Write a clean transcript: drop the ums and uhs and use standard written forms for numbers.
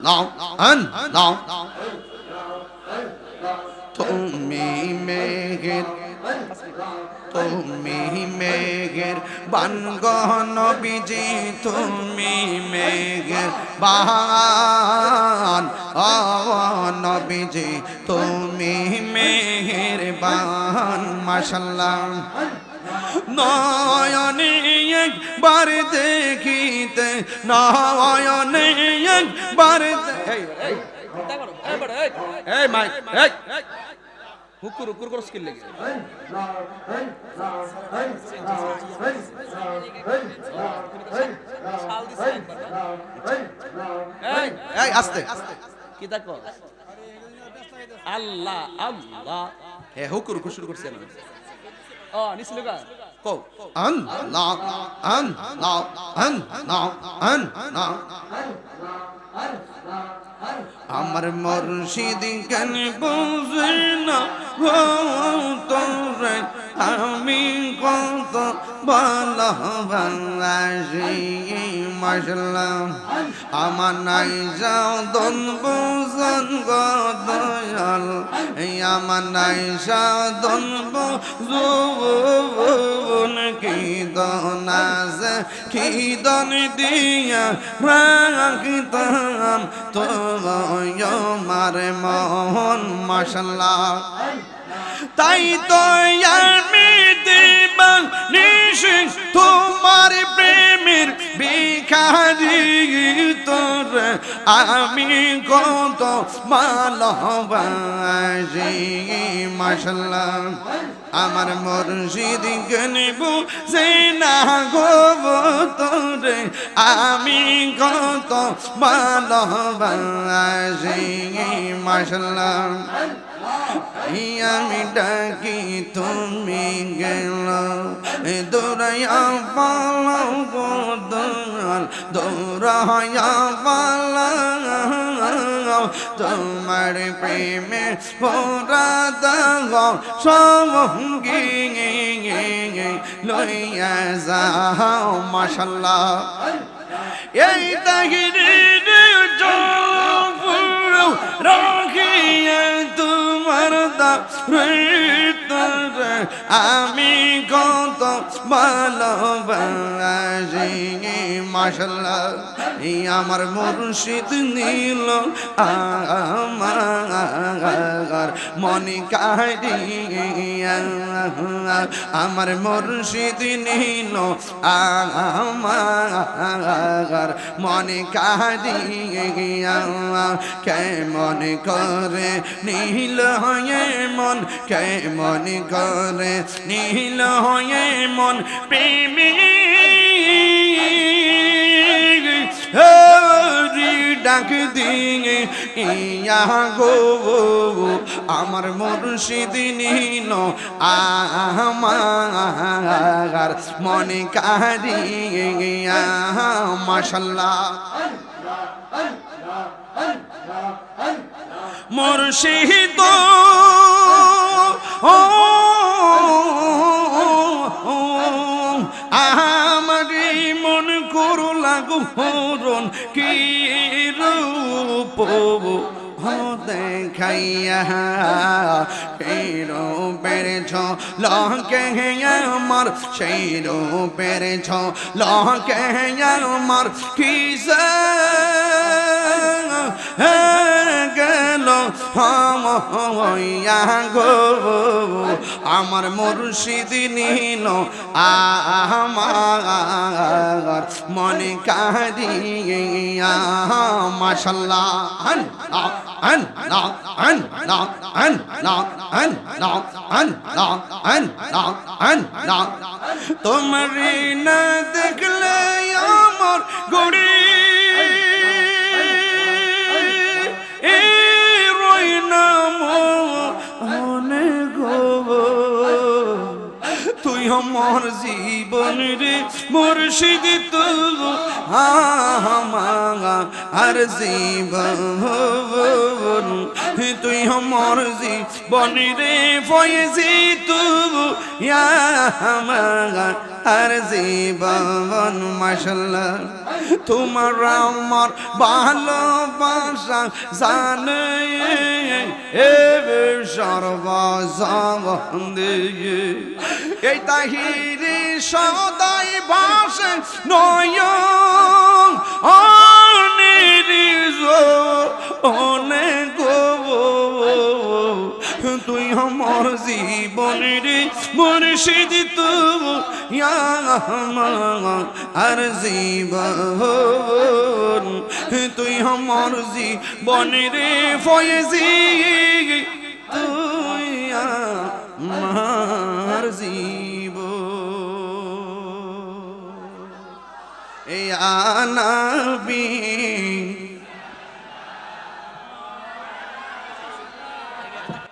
নাও আন নাও তুমি মেঘের তুমি মেঘের বানগহ নবীজি তুমি মেঘের বান ও নবীজি তুমি মেঘের বান মাশাআল্লাহ নয়নে একবার দেখিতে নয়নে একবার এই মাইক এই হুকুর হুকুর করে স্কিল লেগে এই আস্তে কি দেখো আল্লাহ আল্লাহ এ হুকুর হুকুর শুরু করছেন ও নিছিল গা কও আন লা আন লা আন লা আন লা আমার মুর্শিদ কেন বুঝে না তোরে আমি কত ভালোবাসি মাশাআল্লাহ আমার নাই যাও দন বুঝন গো দয়াল আমার নাই যাও দন বুঝন কি দনাজ কি দন দিয়া রাখিতাম তো আমার মন মাশাআল্লাহ তাই তো আমি দিবানিশি তোমার প্রেমের ভিখারি তোর আমি কত ভালোবাসি মাশাআল্লাহ আমার মুর্শিদ গনবু সেনা গো তোরে আমি কত ভালোবাসি মাশাআল্লাহ আমি ডাকি তুমি গেল দৌড়াইয়া পালাও গো দয়াল দৌড়াইয়া পালাও তোমার প্রেমে ভরা দাগ সঙ্গী লইয়া যাও মাশাআল্লাহ এই তাহিরের জল রাখিয়া তোমার দারে আমি কত ভালোবাসি মাশাআল্লাহ আমার মুর্শিদ নীল আমার মনে কাহিয়া আমার মুর্শিদ নীল আমার মনে কাহিয়া কেমন করে নীল হয়ে মন কেমন করে নীল হয়ে মন প্রেমী ডাক দিয়ে ইয়া গো আমার মুর্শিদ নীল আমার মনে কারিয়া মাশাআল্লাহ মুর্শিদ ও আমারি মন করু লাগু হরণ কি রূপ দেখাইয়া সেই রূপের ঝলকে আমার সেই রূপের ঝলকে আমার কিসে গেল হইয়া গো আমার মুর্শিদ নীল আমার মনে কারিয়া মাশাআল্লাহ আন আন না আন না আন না আন না আন না আন না আন না তোমার না দেখলে আমার গড়ি তুই আমার জীবন রে মুর্শিদ তুই আমার জীবন তুই আমার জীবন রে ফয়েজি তুই আমার জীবন মাশাআল্লাহ তোমার আমার ভালোবাসা জানে এ সর্বজগতে এই তাহিরি সদাই বাসে নয়ন অনিরিজ অনেক তুই আমার জীবনের মুর্শিদ তুই আর জীবন তুই আমার জীবনের ফয়েজি তুই আমার জীবন ইয়া নবী